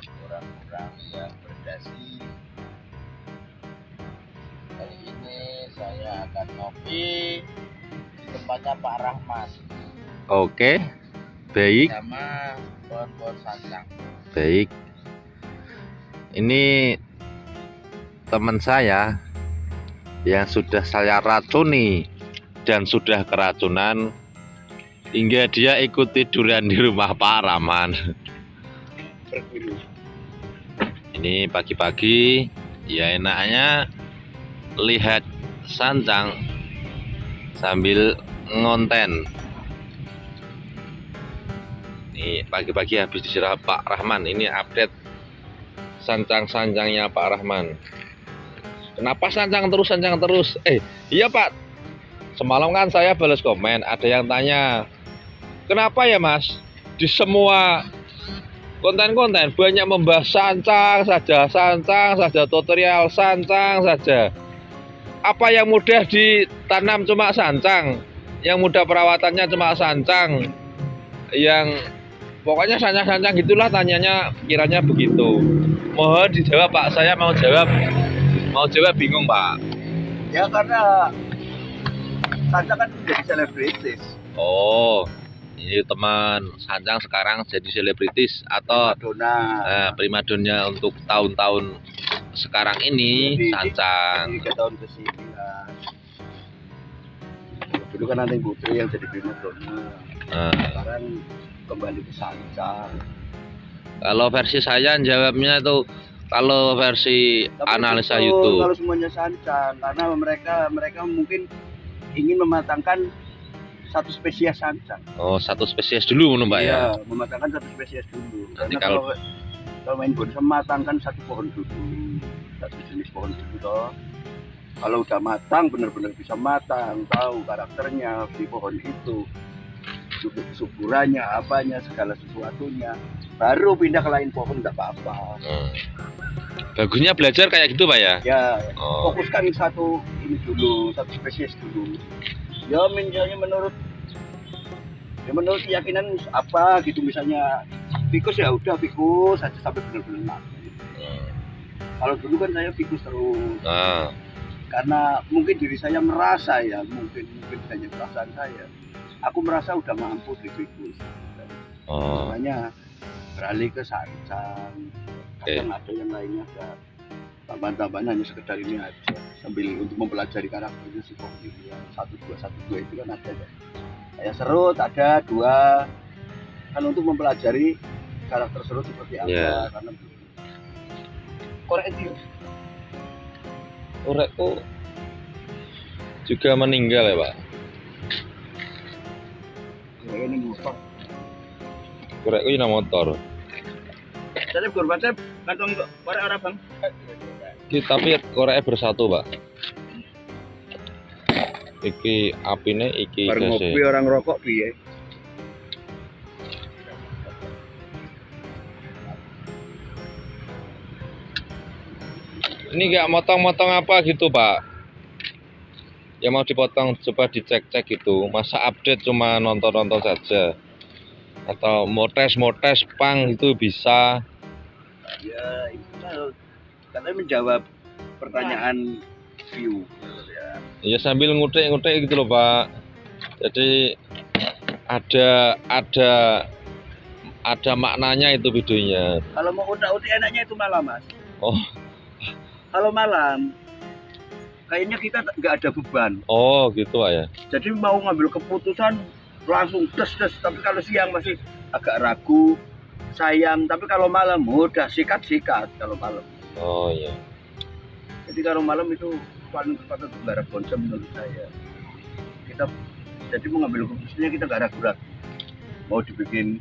buat orang-orang yang berdasi. Kali ini saya akan ngopi di tempatnya Pak Rahman. Oke, baik. Sama pohon-pohon sancang. Baik. Ini teman saya yang sudah saya racuni dan sudah keracunan hingga dia ikut tiduran di rumah Pak Rahman. Ini pagi-pagi ya enaknya lihat sancang sambil ngonten. Ini pagi-pagi habis disiram Pak Rahman. Ini update sancang-sancangnya Pak Rahman. Kenapa sancang terus? Iya Pak, semalam kan saya balas komen, ada yang tanya, kenapa ya Mas di semua konten-konten banyak membahas sancang saja, tutorial sancang saja. Apa yang mudah ditanam cuma sancang, yang mudah perawatannya cuma sancang, yang pokoknya sancang-sancang gitulah, tanyanya kiranya begitu. Mohon dijawab Pak, saya mau jawab bingung Pak. Ya karena sancang kan menjadi selebritis. Oh, ini teman sancang sekarang jadi selebritis atau primadona untuk tahun-tahun sekarang ini sancang. 3 tahun ke sini lah. Dulu kan Nanti Putri yang jadi primadona. Sekarang kembali ke sancang. Kalau versi saya jawabnya itu, kalau versi analisa YouTube. Kalau semuanya sancang, karena mereka mungkin ingin mematangkan satu spesies sancang. Oh, satu spesies dulu Mbak ya? Iya, mematangkan satu spesies dulu. Nanti Karena kalau main bonus mematangkan satu pohon dulu, satu jenis pohon dulu toh. Kalau udah matang, benar-benar bisa matang, tahu karakternya di pohon itu, suburannya, apanya, segala sesuatunya, baru pindah ke lain pohon, enggak apa-apa. Bagusnya belajar kayak gitu Pak ya? Ya, fokuskan satu ini dulu, satu spesies dulu. Ya misalnya menurut keyakinan apa gitu, misalnya fikus ya udah fikus saja sampai benar-benar mati. Kalau dulu kan saya fikus terus. Karena mungkin diri saya merasa ya, mungkin hanya perasaan saya. Aku merasa udah mampu di fikus. Makanya beralih ke sancang. Kadang ada yang lainnya ada tambahan-tambahan, hanya sekedar ini aja sambil untuk mempelajari karakternya si pohon ini yang 1212 itu kan ada ya. Kayak serut ada 2 kan untuk mempelajari karakter serut seperti apa. Karena korek itu korekku juga meninggal ya Pak? ini motor. Korekku ini motor. Saya korban saya kantong korek orang bang. Tapi koreknya bersatu Pak. Iki apine iki bareng ngopi orang rokok piye. Ini nggak motong-motong apa gitu Pak? Yang mau dipotong coba dicek-cek gitu. Masa update cuma nonton-nonton saja? Atau mau tes pang itu bisa? Ya itu katanya menjawab pertanyaan view ya. Ya sambil ngutik-ngutik gitu loh Pak. Jadi ada maknanya itu videonya. Kalau mau utak-utik enaknya itu malam Mas. Oh. Kalau malam kayaknya kita nggak ada beban. Oh gitu Pak ya. Jadi mau ngambil keputusan langsung des. Tapi kalau siang masih agak ragu, sayang. Tapi kalau malam udah sikat kalau malam. Oh iya. Jadi kalau malam itu paling tepat untuk garap konsep menurut saya. Kita jadi mau ngambil keputusannya kita nggak ragu-ragu. Mau dibikin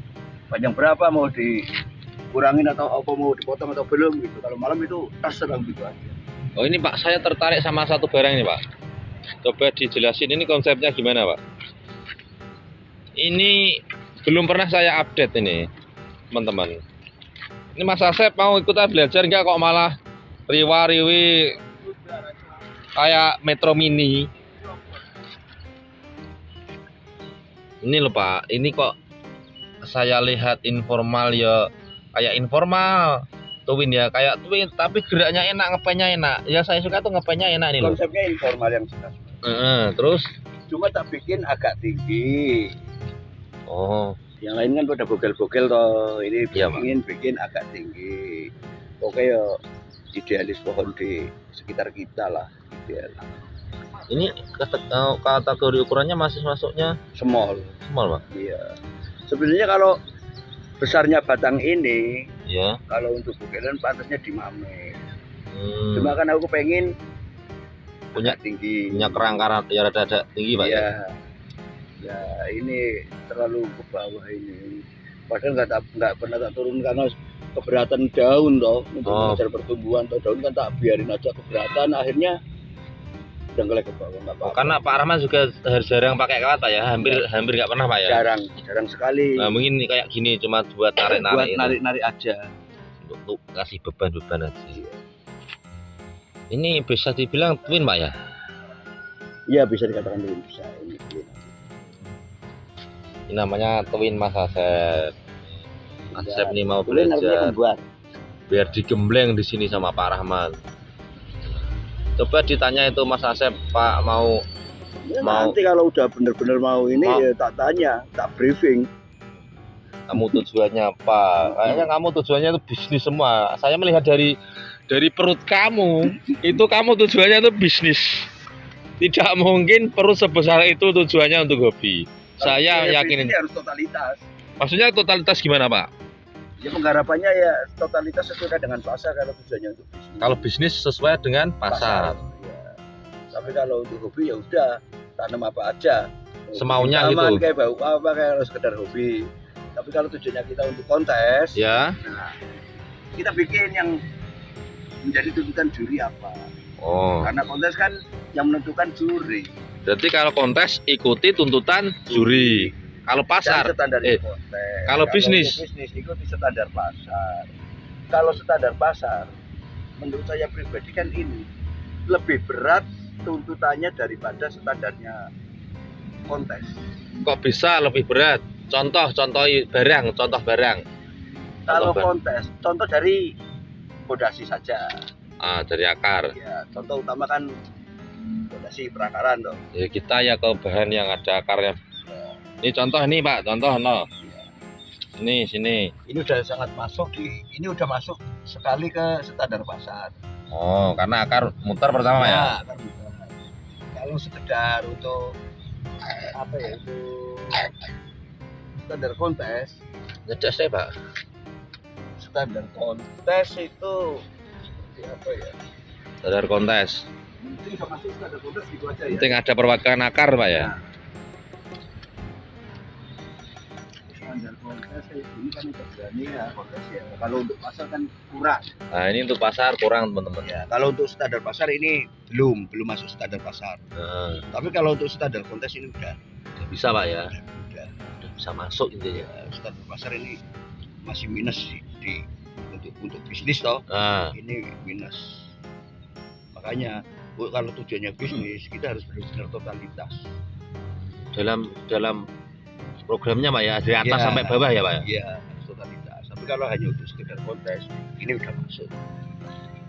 panjang berapa, mau dikurangin atau apa, mau dipotong atau belum gitu. Kalau malam itu terserah gitu aja. Oh ini Pak, saya tertarik sama satu barang ini Pak. Coba dijelasin ini konsepnya gimana Pak? Ini belum pernah saya update ini teman-teman. Ini Mas Asep mau ikutan belajar nggak, kok malah riwa-riwi kayak Metro Mini? Ini loh Pak, ini kok saya lihat informal ya kayak informal Twin ya, kayak Twin tapi geraknya enak, ngepennya enak. Ya saya suka tuh ngepennya enak nih loh. Konsepnya informal yang suka. Terus cuma tak bikin agak tinggi. Oh, yang lain kan pada bogel-bogel toh, ini iya, ingin bikin agak tinggi. Oke ya, idealis pohon di sekitar kita lah, ideal. Ini kategori ukurannya masih masuknya Small, Pak. Iya. Sebenarnya kalau besarnya batang ini, Iya. kalau untuk bogelan pantasnya di mame. Cuma kan aku pengen punya tinggi, punya kerangka ya rada tinggi Pak. Iya. Ya ini terlalu ke bawah ini. Padahal nggak pernah tak turun karena keberatan daun toh untuk mengejar pertumbuhan toh, daun kan tak biarin aja keberatan, akhirnya jangkauan ke bawah nggak apa-apa. Karena Pak Rahman juga jarang pakai kawat Pak ya, hampir nggak pernah Pak ya. Jarang sekali. Nah, mungkin kayak gini cuma buat narik aja. Untuk kasih beban aja. Ini bisa dibilang twin Pak ya? Iya bisa dikatakan twin, bisa ini twin. Ini namanya twin Mas Asep. Asep nih mau belajar biar digembleng di sini sama Pak Rahman. Coba ditanya itu Mas Asep, Pak mau ya, nanti kalau udah bener-bener mau ini ya tak tanya, tak briefing. Kamu tujuannya apa? Kayaknya kamu tujuannya itu bisnis semua. Saya melihat dari perut kamu, itu kamu tujuannya itu bisnis. Tidak mungkin perut sebesar itu tujuannya untuk hobi. Saya yakin ini harus totalitas. Maksudnya totalitas gimana Pak? Ya penggarapannya ya totalitas sesuai dengan pasar kalau tujuannya untuk bisnis. Kalau bisnis sesuai dengan pasar. Ya. Tapi kalau untuk hobi ya udah tanam apa aja. Semaunya taman, gitu. Kayak bau apa kayak harus sekedar hobi. Tapi kalau tujuannya kita untuk kontes, ya. Nah, kita bikin yang menjadi tuntutan juri apa. Oh. Karena kontes kan yang menentukan juri. Berarti kalau kontes ikuti tuntutan juri. Kalau pasar, kalau bisnis ikuti standar pasar. Kalau standar pasar, menurut saya pribadi kan ini lebih berat tuntutannya daripada standarnya kontes. Kok bisa lebih berat? Contoh barang. Kalau kontes, contoh dari fondasi saja. Dari akar. Ya, contoh utama kan fondasi perakaran dong. Ya kita ya ke bahan yang ada akarnya. Ini contoh nih Pak, contoh no. Ini sini. Ini udah sangat masuk ini udah masuk sekali ke standar pasar. Oh, karena akar muter pertama ya. Akar muter. Kalau sekedar untuk apa ya itu standar kontes. Ngedes saya Pak. Standar kontes itu seperti apa ya? Standar kontes. Penting udah masuk standar kontes gitu aja ya. Penting ada perwakilan akar Pak ya. Nah. Standar kontes kayak gini kan udah berani ya kontes ya. Kalau untuk pasar kan kurang. Nah ini untuk pasar kurang teman-teman ya. Kalau untuk standar pasar ini belum masuk standar pasar. Tapi kalau untuk standar kontes ini udah bisa Pak ya. Udah bisa masuk intinya. Standar pasar ini masih minus di untuk bisnis toh. Ini minus. Makanya kalau tujuannya bisnis kita harus benar-benar totalitas. Dalam programnya Pak ya, dari atas sampai bawah ya Pak ya? Iya, totalitas. Tapi kalau hanya untuk sekedar kontes, ini udah masuk.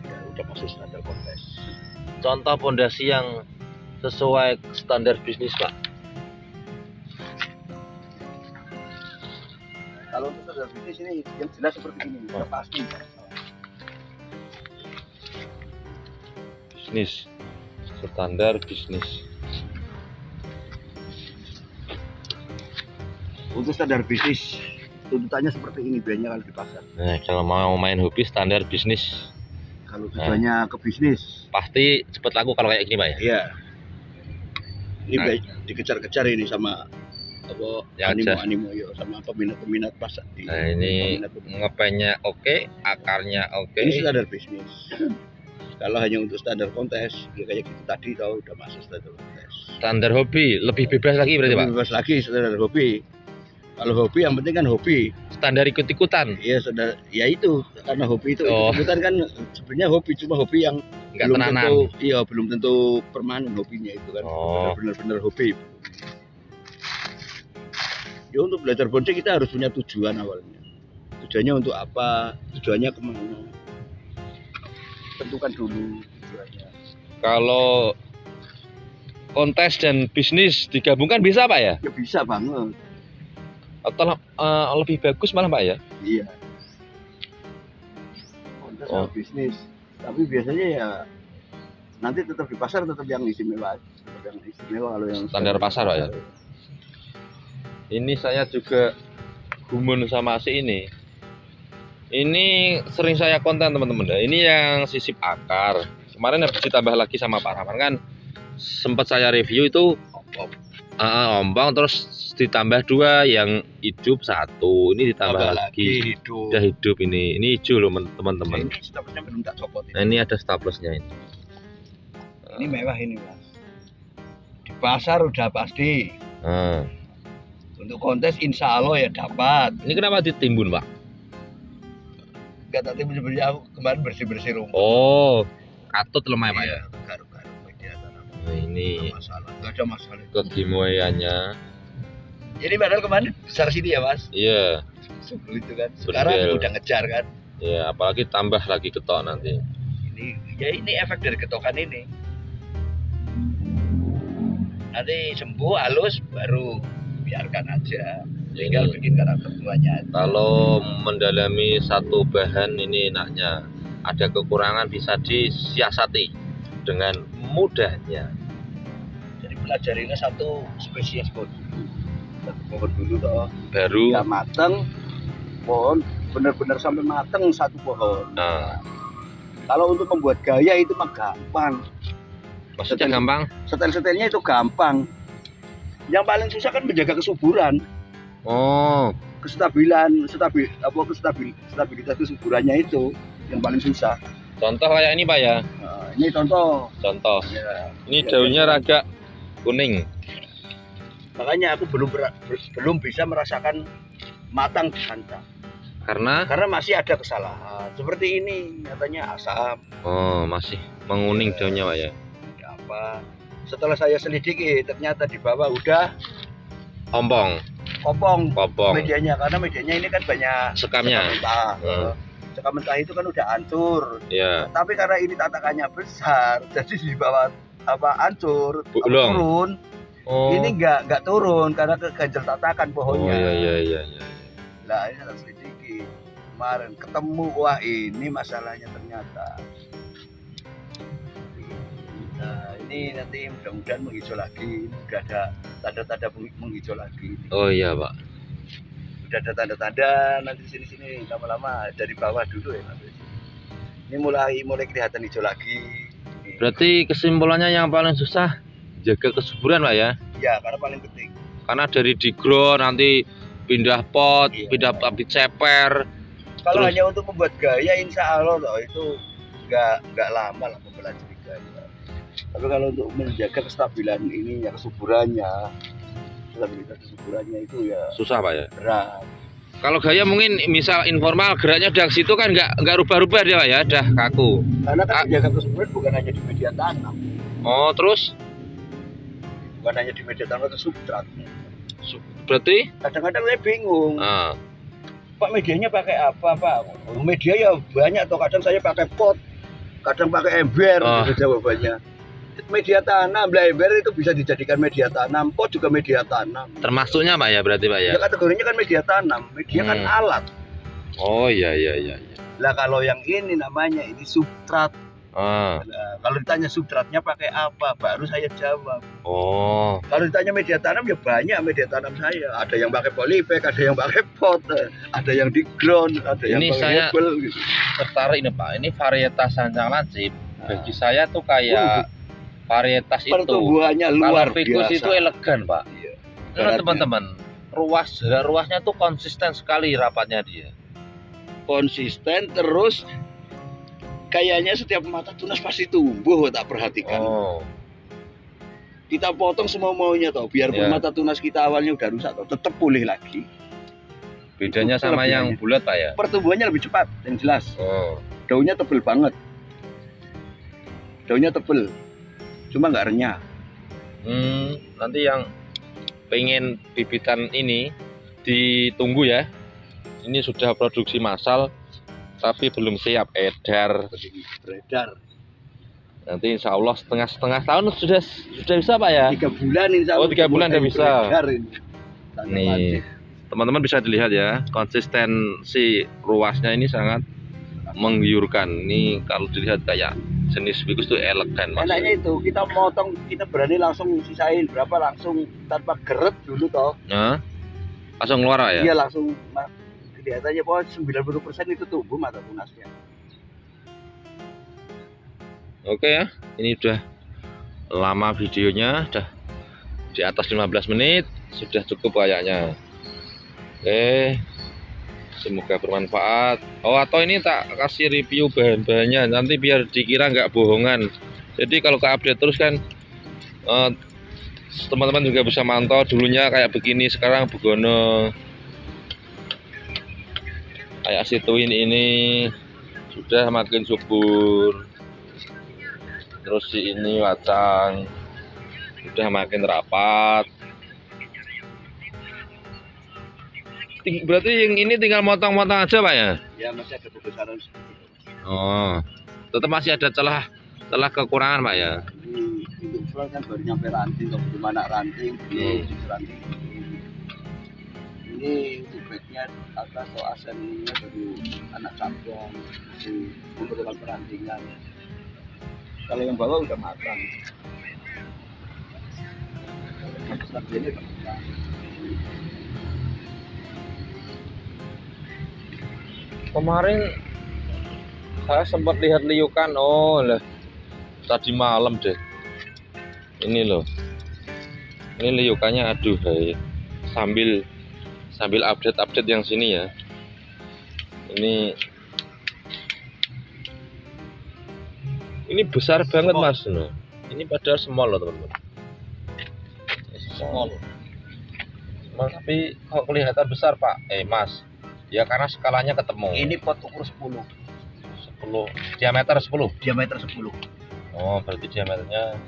Ya, udah masuk standar kontes. Contoh fondasi yang sesuai standar bisnis Pak? Kalau untuk standar bisnis ini yang jelas seperti ini, udah pasti. Bisnis, standar bisnis. Untuk standar bisnis tuntutannya seperti ini biasanya kalau di pasar. Nah, kalau mau main hobi standar bisnis. Kalau tujuannya ke bisnis, pasti cepat laku kalau kayak gini Pak ya. Iya. Ini dikejar-kejar ini sama apa animo ya, sama peminat pasar. Nah, ini ngepennya oke, akarnya oke. Ini standar bisnis. Kalau hanya untuk standar kontes, ya kayak gitu tadi tahu udah masuk standar kontes. Standar hobi lebih bebas lagi berarti Pak. Bebas lagi standar hobi. Kalau hobi yang penting kan hobi. Standar ikut-ikutan. Iya, saudara. Ya itu karena hobi itu ikut-ikutan kan sebenarnya hobi, cuma hobi yang nggak belum tenanan. Tentu, iya belum tentu permanen hobinya itu kan. Benar-benar hobi. Ya untuk belajar bonsai kita harus punya tujuan awalnya. Tujuannya untuk apa? Tujuannya kemana? Tentukan dulu tujuannya. Kalau kontes dan bisnis digabungkan bisa Pak ya? Ya bisa banget. Atau lebih bagus malah Pak ya? Iya. Kontes sama bisnis. Tapi biasanya ya nanti tetap di pasar tetap yang istimewa. Tetap yang istimewa kalau yang Standar pasar Pak ya? Ini saya juga gumun sama si ini. Ini sering saya konten teman-teman. Ini yang sisip akar. Kemarin habis ditambah lagi sama Pak Rahman kan. Sempat saya review itu ompong terus ditambah 2 yang hidup 1. Ini ditambah lagi hidup. udah hidup ini hijau loh teman-teman. Ini staplernya belum tak copot ini. Nah, ini ada staplernya ini. Ini mewah ini Mas. Di pasar udah pasti. Untuk kontes insya Allah ya dapat. Ini kenapa ditimbun Pak? Gak tak timbul sebenarnya aku kemarin bersih rumah. Oh, katut lemah Pak ya? Garuk-garuk media tanam. Nah, ini Gak ada masalah. kegimuayannya. Jadi padahal kemarin besar sini ya Mas. Iya. Sebelum itu kan. Sekarang Berdel. udah ngejar kan. Ya, apalagi tambah lagi ketok nanti. Ini efek dari ketokan ini. Nanti sembuh halus baru biarkan aja. Tinggal bikin karakter buahnya. Kalau mendalami satu bahan ini enaknya ada kekurangan bisa disiasati dengan mudahnya. Jadi pelajarinya satu spesies pohon dulu. Satu pohon dulu toh. Baru Ya mateng pohon benar-benar sampai mateng satu pohon. nah, Kalau untuk membuat gaya itu mah gampang. maksudnya gampang. Setel-setelnya itu gampang. Yang paling susah kan menjaga kesuburan. Oh, Stabilitas kesuburannya itu yang paling susah. contoh kayak ini Pak ya. Nah, ini contoh. Contoh. Ya, Ini ya, daunnya ya. agak kuning. Makanya aku belum bisa merasakan matang di santan. Karena Masih ada kesalahan. Seperti ini katanya asam. oh, masih menguning daunnya Pak ya. Ya apa? Setelah saya selidiki ternyata di bawah udah Ompong, kopong kopong. karena medianya ini kan banyak Sekamnya. mentah. Sekam mentah itu kan udah hancur. Ya, Tapi karena ini tatakannya besar, jadi di bawah hancur, Bulong. turun. oh. Ini nggak turun karena keganjel tatakan Oh pohonnya. iya. Lah ini harus sedikit. Kemarin ketemu, wah ini masalahnya ternyata. Nah ini nanti mudah-mudahan menghijau lagi. Udah ada tanda-tanda menghijau lagi. Oh iya Pak. Udah ada tanda-tanda nanti sini lama-lama dari bawah dulu ya nanti. Ini mulai kelihatan hijau lagi. Berarti kesimpulannya yang paling susah jaga kesuburan Pak ya. Ya karena paling penting. Karena dari digrow nanti pindah pot, Iya. pindah pabrik ceper. Kalau Terus? hanya untuk membuat gaya, insya Allah loh, itu nggak lama lah mempelajari gaya. Tapi kalau untuk menjaga kestabilan ini, ya kesuburannya, stabilitas kesuburannya itu ya Susah Pak ya. berat. Kalau gaya mungkin misal informal geraknya udah ke situ kan nggak rubah-rubah dia Pak ya, udah kaku. Karena kan menjaga kesuburan bukan hanya di media tanam, Oh terus bukan hanya di media tanam atau substrat. berarti? Kadang-kadang saya bingung, Ah. Pak medianya pakai apa Pak? Media ya banyak, atau kadang saya pakai pot, kadang pakai ember, gitu jawabannya. Media tanam, ember itu bisa dijadikan media tanam, pot juga media tanam. Termasuknya Pak ya berarti Pak ya. Ya kategorinya kan media tanam, media kan alat. Oh iya. Lah kalau yang ini namanya ini substrat. Ah. Nah, kalau ditanya substratnya pakai apa, baru saya jawab. Oh. Kalau ditanya media tanam ya banyak media tanam saya. Ada yang pakai polybag, ada yang pakai pot, ada yang di ground, ada yang Ini pakai saya label gitu. tertarik ini Pak. Ini varietas sanjang lancip. Bagi saya tuh kayak varietas itu. Pertumbuhannya luar Kalau Ficus biasa. itu elegan Pak. Iya. Karena teman-teman, ruasnya tuh konsisten sekali rapatnya dia. Konsisten terus. Kayaknya setiap mata tunas pasti tumbuh, tak perhatikan. Oh. Kita potong semua maunya toh, biarpun Ya. mata tunas kita awalnya udah rusak toh, tetap pulih lagi. Bedanya Itu sama kelebihannya. yang bulat Pak ya. Pertumbuhannya lebih cepat, yang jelas. Oh. Daunnya tebel banget. Daunnya tebel, cuma nggak renyah. Nanti yang pengen bibitan ini ditunggu ya. Ini sudah produksi massal tapi belum siap edar. Beredar. Nanti insya Allah setengah tahun sudah bisa Pak ya? 3 bulan insya Allah. Oh 3 bulan udah bisa. Beredar ini. Nih teman-teman bisa dilihat ya, konsistensi ruasnya ini sangat menggiurkan. Ini kalau dilihat kayak jenis fikus itu elegan Mas. Enaknya itu kita motong, kita berani langsung sisain berapa langsung tanpa geret dulu toh. Nah, langsung keluar ya? Iya langsung. Kelihatannya bahwa 90% itu tumbuh mata tunasnya. Oke ya, ini udah lama videonya, udah di atas 15 menit, sudah cukup kayaknya. Oke, semoga bermanfaat. Oh atau ini tak kasih review bahan-bahannya, nanti biar dikira nggak bohongan. Jadi kalau ke-update terus kan teman-teman juga bisa mantau dulunya kayak begini, sekarang begono. Kayak situin ini sudah makin subur. Terus si ini wacang sudah makin rapat. Berarti yang ini tinggal motong-motong aja Pak ya? Ya masih ada pembesaran seperti itu. Oh, tetap masih ada celah kekurangan Pak ya? Ini untuk full kan baru nyampe ranting, kalau belum anak ranting, belum ranting. Ini untuk backnya atas atau asennya baru anak cabang, masih membutuhkan perantingan. Kalau yang bawah udah matang. Ini udah matang. Kemarin saya sempat lihat liukan, oh lah tadi malam deh. Ini loh, ini liukannya aduh hai. Sambil update yang sini ya. Ini besar banget Mas. Nah, ini padahal small loh teman-teman. Small tapi kok kelihatan besar Pak. Mas. Ya karena skalanya ketemu. Ini pot ukur 10. Diameter 10. Diameter 10. Oh, berarti diameternya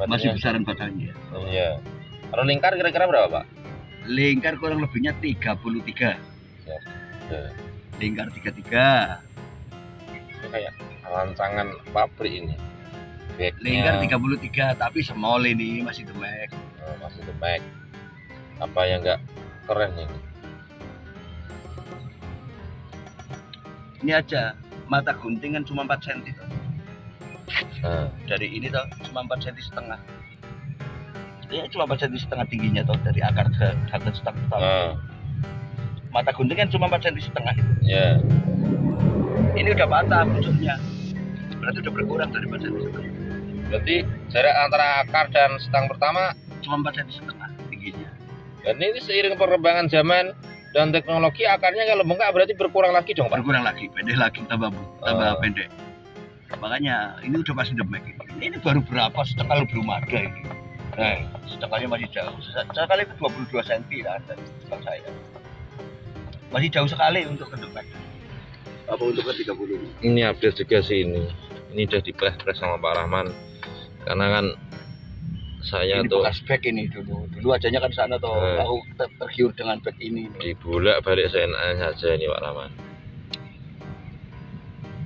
masih besaran badannya. Iya. Kalau lingkar kira-kira berapa, Pak? Lingkar kurang lebihnya 33. Ya. Lingkar 33. Ini kayak rancangan pabrik ini. Lingkar 33 tapi small ini masih demek. Oh, masih demek. Apa yang enggak keren ini? Ini aja mata gunting kan cuma 4 cm toh. Nah. Dari ini toh cuma 4 cm setengah. Ya cuma 4 cm setengah tingginya toh dari akar ke stang utama. Nah. Mata gunting kan cuma 4 cm setengah. Ya. Ini udah patah pucuknya. Berarti udah berkurang dari 4 cm setengah. Berarti jarak antara akar dan stang pertama cuma 4 cm setengah tingginya. Dan ini seiring perkembangan zaman dan teknologi, akarnya kalau bengkak berarti berkurang lagi dong Pak? Berkurang lagi, pendek lagi, tambah pendek. Makanya ini udah masih demek ini baru berapa, setengah belum ada ini. Nah, setengahnya masih jauh. Sekali itu 22 cm lah dari setengah saya. Masih jauh sekali untuk ke demek. Apa untuk ke 30 ini? Ini update juga sih ini. Ini udah dipres sama Pak Rahman. Karena kan saya ini tuh bekas bag ini dulu ajanya kan sana tuh aku tergiur dengan bag ini. Dibolak balik seenaknya saja ini Pak Rahman.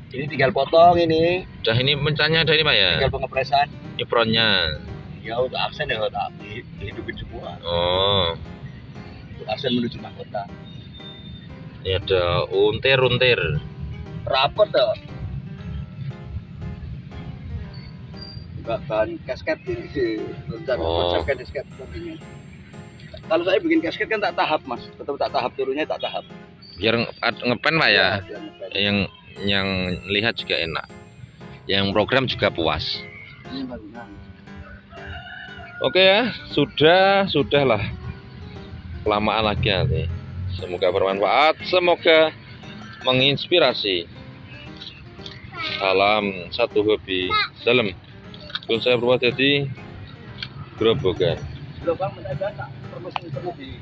Ini tinggal potong ini. Udah ini mencanya ada ini Pak ya? Tinggal pengepresan. Nyipronnya. Ya untuk aksen ya nggak dihidupin semua. Oh. Untuk aksen menuju mahkota. Ini ada untir. Rapet tuh. Bahan kasket ini kasket ini. Kalau saya bikin kasket kan tak tahap Mas, tetap tak tahap turunnya tak tahap. Biar ngepen Pak ya. Ya yang lihat juga enak. Yang program juga puas. Oke ya, sudahlah. Kelamaan lagi nanti. Semoga bermanfaat, semoga menginspirasi. Salam satu hobi. Salam. Kalau saya berbuat jadi Grobogan. Belum Bang, mendadak tak promosi di